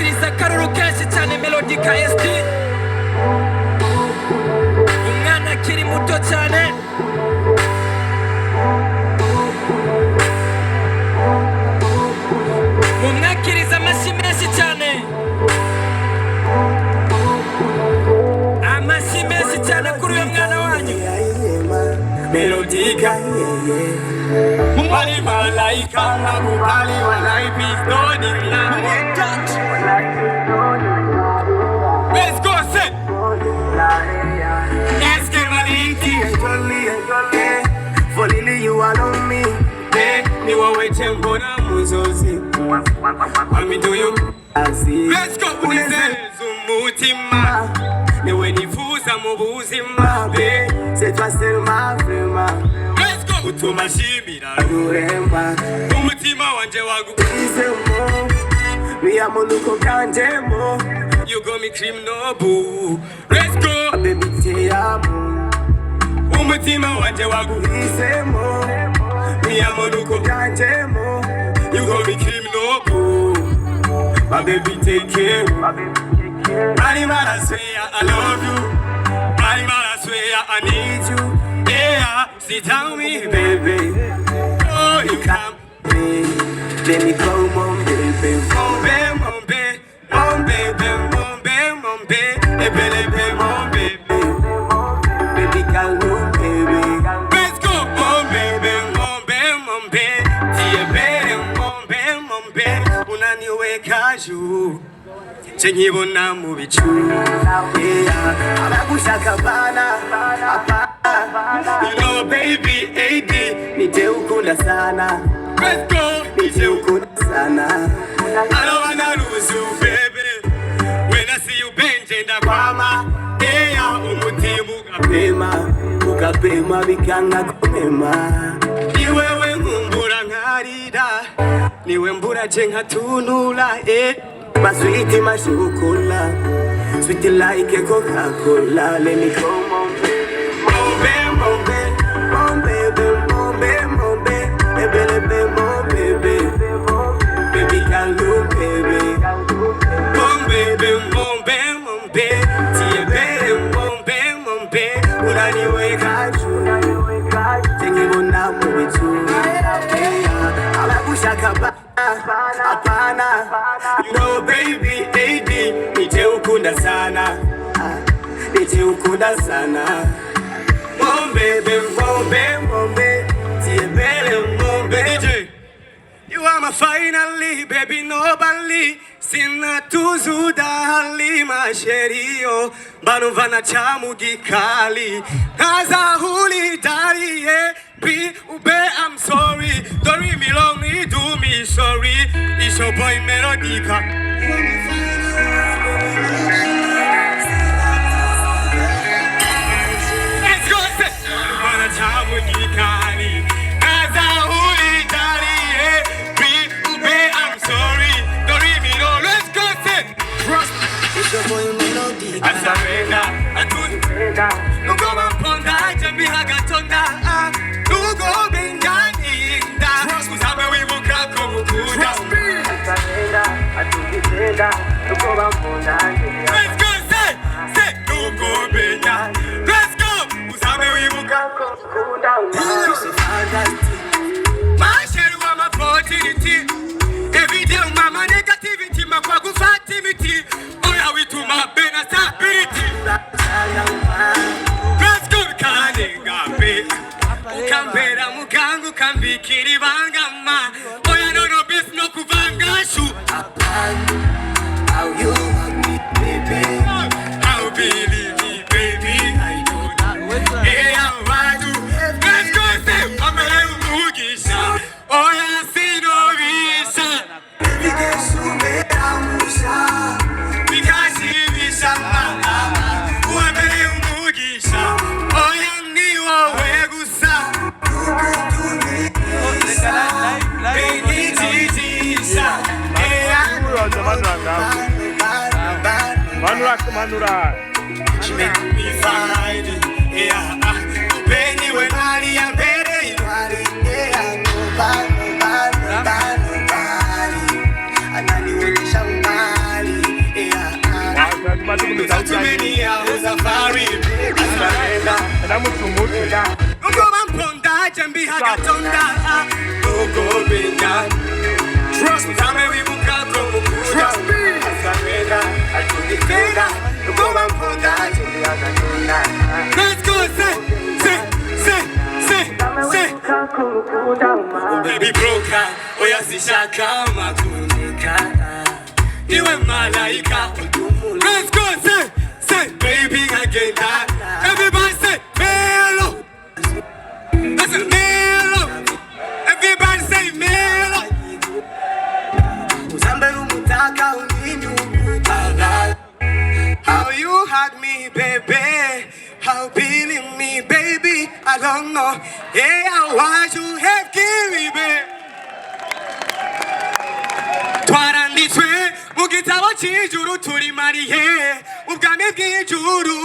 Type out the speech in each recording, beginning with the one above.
mwumviriza akaruru kenshi cyane Melodica SD umwana akiri muto cyane mumwakiriza amashyi menshi cyane amashyi menshi cyane kuri uyu mwana wanyu Melodica Mumali malaika na mupali wa life is done in life. Let's go, sit. Let's get Maliki. For Lily, you are on me. Ni waweche mbona muzozi. Mami do you? Let's go, unizezu mutima. Niwe nifuza mubuzima. C'est toi seul ma vraiment. Utuma shimira uremba umutima wanje wagukizemo miyamunuko kanjemo you got me cream no boo let's go baby tiamu umutima wanje wagukizemo miyamunuko kanjemo you got me cream no boo my baby take care Animal I swear I love you Animal I swear I need you Yeah, sit down me, baby. Oh, you come. Let me go, mon baby. Mon baby, mon baby, mon baby, mon baby, mon baby, mon baby. Baby, call me, baby. Let's go, mon baby, mon baby, mon baby. Dear baby, mon baby, mon baby. Unaniweka juu. Chenyibona mu bicu. Yeah, abagushaka bana. You know, baby, AD. Nite ukunda sana. Let's go. Nite ukunda sana. I don't wanna lose you, baby. When I see you benje ndakwama. Yeah, umutima ukapema bikanga kumema. Niwewe ngumbura nkarira. Niwe mbura je nkatunula. Masweet, my chocolate. Sweet like a Coca-Cola. Let me go, mon baby. Mon baby, mon baby, mon baby, mon baby, mon baby, baby, can you, baby? Mon baby, mon baby, mon baby, dear baby, mon baby, mon baby. Unaniweka juu, tengiona mubitu. Abagushaka apana, you know, baby, baby, nite ukunda sana, nite ukunda sana. Mon baby, mon baby, mon baby, dear baby, mon baby. DJ, you are my finally, baby, nobody. Sina tuzuda halima sherio, banuvana chamu gikali. Kaza huli dari, be ube, I'm sorry. Don't leave me lonely, do me sorry. It's your boy Melodica. Let's go, say. Banuvana chamu gikali. Kaza huli dari, be ube, I'm sorry. Don't leave me lonely. Let's go, say. It's your boy Melodica. Asarena, atunda. Nugo bamponda, jambi hagatonda. Nugo benganinda. Usabe wibuka kumukunda. Asarena, atunda. Nugo bamponda. Let's go, say, nugo benya. Let's go. Usabe wibuka kumukunda. It's a fantastic. Masheru wa mapotility. Every day mama negativity, makwagu fatimity. Oya wituma bena stability. Let's go, kaninga be. Ukambera mugangu kambikiri bangama. Oya no bis no kuvanga shu. How you want me, baby? How believe me, baby? I don't know. Hey, I'm wadu. Let's go, say, I'm a mugisha. Oya sino visa. Because visha. Uamele umugisha. Oya niwa wegusa. Baby jijisha. Manura. She make me find it. Yeah. Penny when I am better. Nobody. Trust me, tell me we will come. Trust me. Let's go, say. Baby broka, oya sishaka makunika. Niwe malaika. Let's go, say, baby again. Everybody say, Melo. That's a Melo. Everybody say, Melo. How you hug me, baby? How feeling me, baby? I don't know. Yeah, why you have killed me? twaranditswe mu gitabo cy'ijuru turi mariye ubwami bw'ijuru.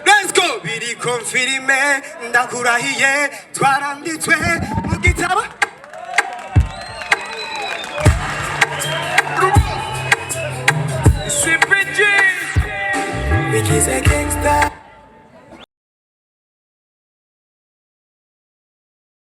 Let's go, biri konfirime ndakurahiye twaranditswe mu gitabo. Bikize gangsta.